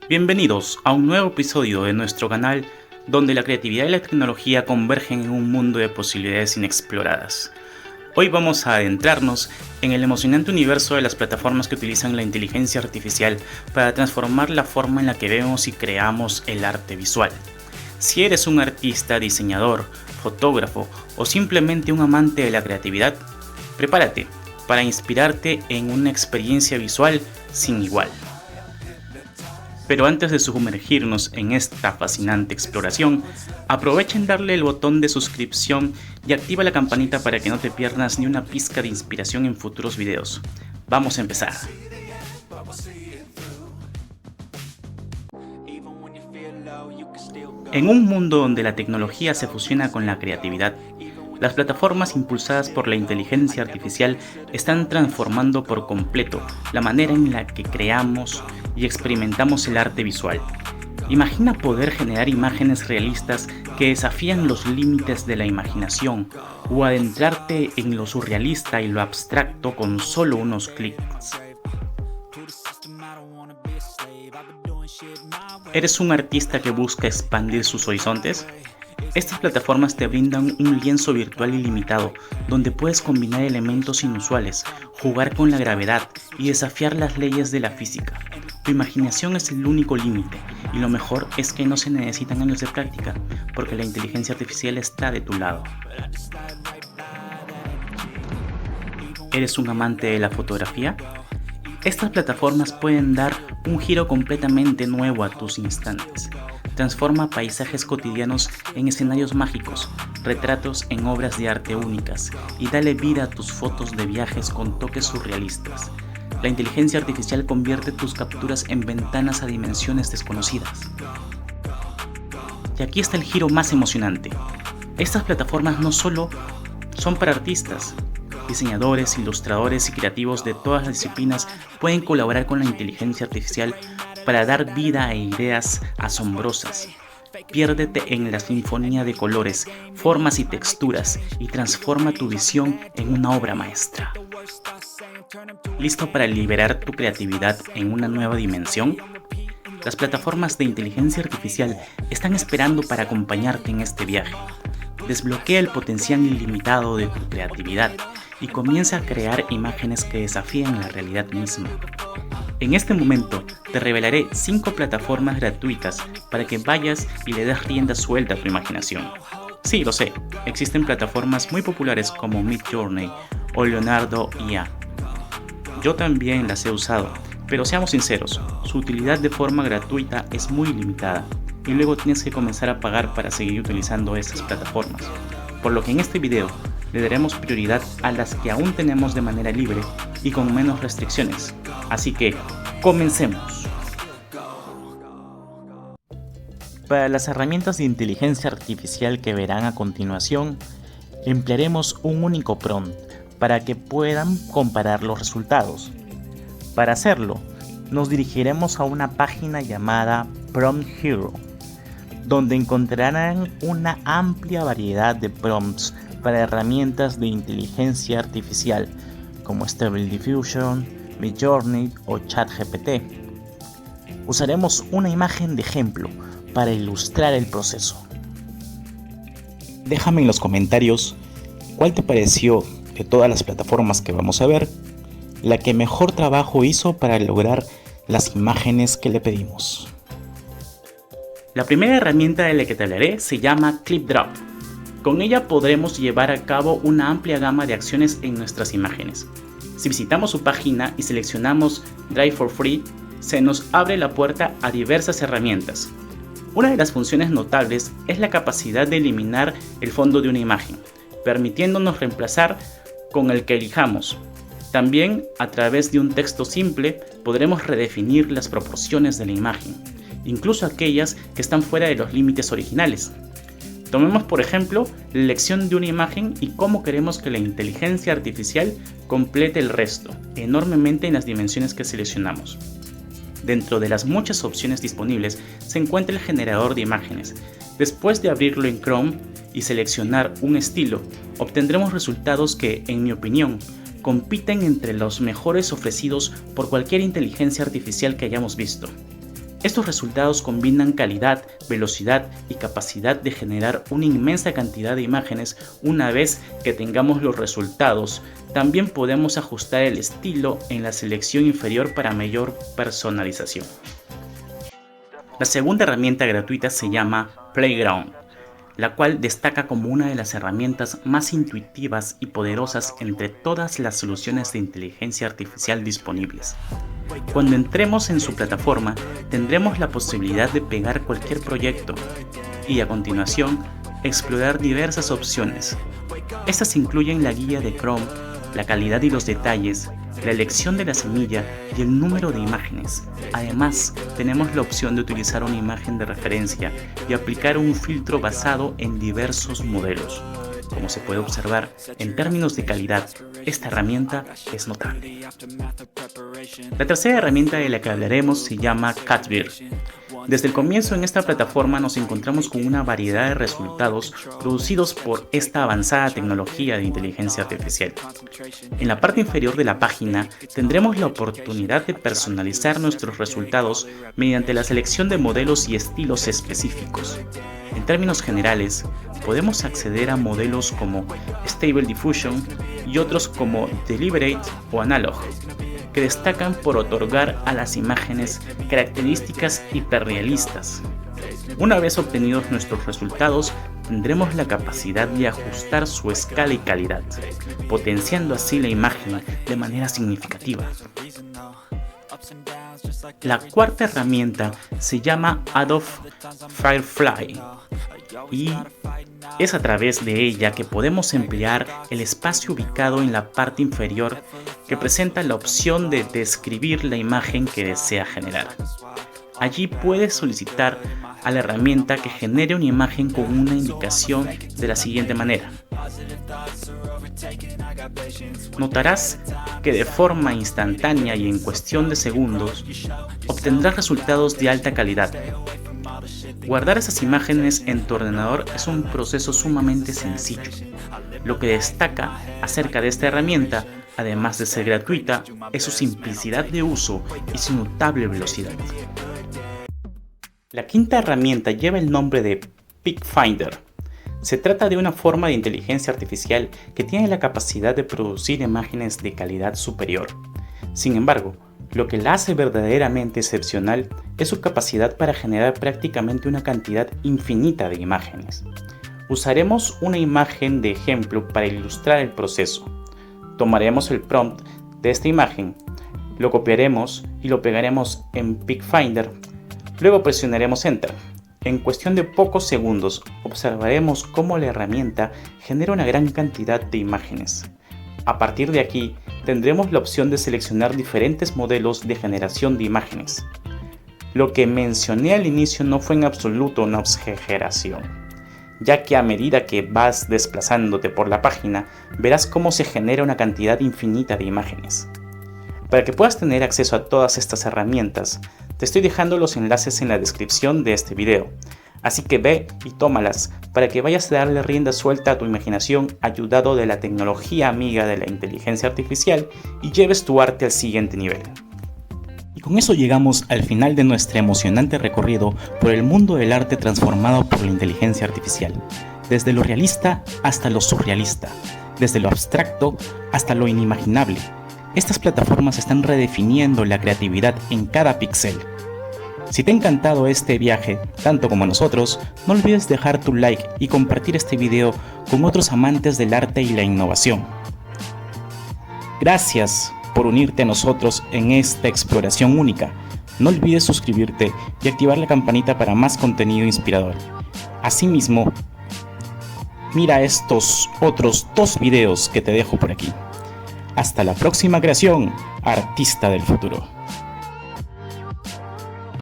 Bienvenidos a un nuevo episodio de nuestro canal donde la creatividad y la tecnología convergen en un mundo de posibilidades inexploradas. Hoy vamos a adentrarnos en el emocionante universo de las plataformas que utilizan la inteligencia artificial para transformar la forma en la que vemos y creamos el arte visual. Si eres un artista, diseñador, fotógrafo o simplemente un amante de la creatividad, prepárate para inspirarte en una experiencia visual sin igual. Pero antes de sumergirnos en esta fascinante exploración, aprovecha en darle el botón de suscripción y activa la campanita para que no te pierdas ni una pizca de inspiración en futuros videos. Vamos a empezar. En un mundo donde la tecnología se fusiona con la creatividad, las plataformas impulsadas por la inteligencia artificial están transformando por completo la manera en la que creamos y experimentamos el arte visual. Imagina poder generar imágenes realistas que desafían los límites de la imaginación o adentrarte en lo surrealista y lo abstracto con solo unos clics. ¿Eres un artista que busca expandir sus horizontes? Estas plataformas te brindan un lienzo virtual ilimitado, donde puedes combinar elementos inusuales, jugar con la gravedad y desafiar las leyes de la física. Tu imaginación es el único límite, y lo mejor es que no se necesitan años de práctica, porque la inteligencia artificial está de tu lado. ¿Eres un amante de la fotografía? Estas plataformas pueden dar un giro completamente nuevo a tus instantes. Transforma paisajes cotidianos en escenarios mágicos, retratos en obras de arte únicas y dale vida a tus fotos de viajes con toques surrealistas. La inteligencia artificial convierte tus capturas en ventanas a dimensiones desconocidas. Y aquí está el giro más emocionante. Estas plataformas no solo son para artistas. Diseñadores, ilustradores y creativos de todas las disciplinas pueden colaborar con la inteligencia artificial para dar vida a ideas asombrosas. Piérdete en la sinfonía de colores, formas y texturas y transforma tu visión en una obra maestra. ¿Listo para liberar tu creatividad en una nueva dimensión? Las plataformas de inteligencia artificial están esperando para acompañarte en este viaje. Desbloquea el potencial ilimitado de tu creatividad y comienza a crear imágenes que desafían la realidad misma. En este momento te revelaré 5 plataformas gratuitas para que vayas y le des rienda suelta a tu imaginación. Sí, lo sé, existen plataformas muy populares como Midjourney o Leonardo IA. Yo también las he usado, pero seamos sinceros, su utilidad de forma gratuita es muy limitada y luego tienes que comenzar a pagar para seguir utilizando estas plataformas. Por lo que en este video le daremos prioridad a las que aún tenemos de manera libre y con menos restricciones. Así que, comencemos. Para las herramientas de inteligencia artificial que verán a continuación, emplearemos un único prompt para que puedan comparar los resultados. Para hacerlo, nos dirigiremos a una página llamada Prompt Hero, donde encontrarán una amplia variedad de prompts para herramientas de inteligencia artificial como Stable Diffusion, Midjourney o ChatGPT. Usaremos una imagen de ejemplo para ilustrar el proceso. Déjame en los comentarios cuál te pareció de todas las plataformas que vamos a ver, la que mejor trabajo hizo para lograr las imágenes que le pedimos. La primera herramienta de la que te hablaré se llama ClipDrop. Con ella podremos llevar a cabo una amplia gama de acciones en nuestras imágenes. Si visitamos su página y seleccionamos Drive for Free, se nos abre la puerta a diversas herramientas. Una de las funciones notables es la capacidad de eliminar el fondo de una imagen, permitiéndonos reemplazar con el que elijamos. También, a través de un texto simple, podremos redefinir las proporciones de la imagen, incluso aquellas que están fuera de los límites originales. Tomemos por ejemplo la elección de una imagen y cómo queremos que la inteligencia artificial complete el resto, enormemente en las dimensiones que seleccionamos. Dentro de las muchas opciones disponibles se encuentra el generador de imágenes. Después de abrirlo en Chrome y seleccionar un estilo, obtendremos resultados que, en mi opinión, compiten entre los mejores ofrecidos por cualquier inteligencia artificial que hayamos visto. Estos resultados combinan calidad, velocidad y capacidad de generar una inmensa cantidad de imágenes. Una vez que tengamos los resultados, también podemos ajustar el estilo en la selección inferior para mayor personalización. La segunda herramienta gratuita se llama Playground, la cual destaca como una de las herramientas más intuitivas y poderosas entre todas las soluciones de inteligencia artificial disponibles. Cuando entremos en su plataforma, tendremos la posibilidad de pegar cualquier proyecto y a continuación explorar diversas opciones. Estas incluyen la guía de Chrome, la calidad y los detalles, la elección de la semilla y el número de imágenes. Además, tenemos la opción de utilizar una imagen de referencia y aplicar un filtro basado en diversos modelos. Como se puede observar, en términos de calidad, esta herramienta es notable. La tercera herramienta de la que hablaremos se llama Catbird. Desde el comienzo en esta plataforma nos encontramos con una variedad de resultados producidos por esta avanzada tecnología de inteligencia artificial. En la parte inferior de la página tendremos la oportunidad de personalizar nuestros resultados mediante la selección de modelos y estilos específicos. En términos generales, podemos acceder a modelos como Stable Diffusion y otros como Deliberate o Analog, que destacan por otorgar a las imágenes características hiperrealistas. Una vez obtenidos nuestros resultados, tendremos la capacidad de ajustar su escala y calidad, potenciando así la imagen de manera significativa. La cuarta herramienta se llama Adobe Firefly y es a través de ella que podemos emplear el espacio ubicado en la parte inferior que presenta la opción de describir la imagen que desea generar. Allí puedes solicitar a la herramienta que genere una imagen con una indicación de la siguiente manera. Notarás que de forma instantánea y en cuestión de segundos obtendrás resultados de alta calidad. Guardar esas imágenes en tu ordenador es un proceso sumamente sencillo. Lo que destaca acerca de esta herramienta, además de ser gratuita, es su simplicidad de uso y su notable velocidad. La quinta herramienta lleva el nombre de PicFinder. Se trata de una forma de inteligencia artificial que tiene la capacidad de producir imágenes de calidad superior. Sin embargo, lo que la hace verdaderamente excepcional es su capacidad para generar prácticamente una cantidad infinita de imágenes. Usaremos una imagen de ejemplo para ilustrar el proceso. Tomaremos el prompt de esta imagen, lo copiaremos y lo pegaremos en PicFinder. Luego presionaremos Enter. En cuestión de pocos segundos observaremos cómo la herramienta genera una gran cantidad de imágenes. A partir de aquí tendremos la opción de seleccionar diferentes modelos de generación de imágenes. Lo que mencioné al inicio no fue en absoluto una exageración, ya que a medida que vas desplazándote por la página verás cómo se genera una cantidad infinita de imágenes. Para que puedas tener acceso a todas estas herramientas, te estoy dejando los enlaces en la descripción de este video, así que ve y tómalas para que vayas a darle rienda suelta a tu imaginación ayudado de la tecnología amiga de la inteligencia artificial y lleves tu arte al siguiente nivel. Y con eso llegamos al final de nuestro emocionante recorrido por el mundo del arte transformado por la inteligencia artificial, desde lo realista hasta lo surrealista, desde lo abstracto hasta lo inimaginable. Estas plataformas están redefiniendo la creatividad en cada píxel. Si te ha encantado este viaje, tanto como a nosotros, no olvides dejar tu like y compartir este video con otros amantes del arte y la innovación. Gracias por unirte a nosotros en esta exploración única. No olvides suscribirte y activar la campanita para más contenido inspirador. Asimismo, mira estos otros 2 videos que te dejo por aquí. Hasta la próxima creación, artista del futuro.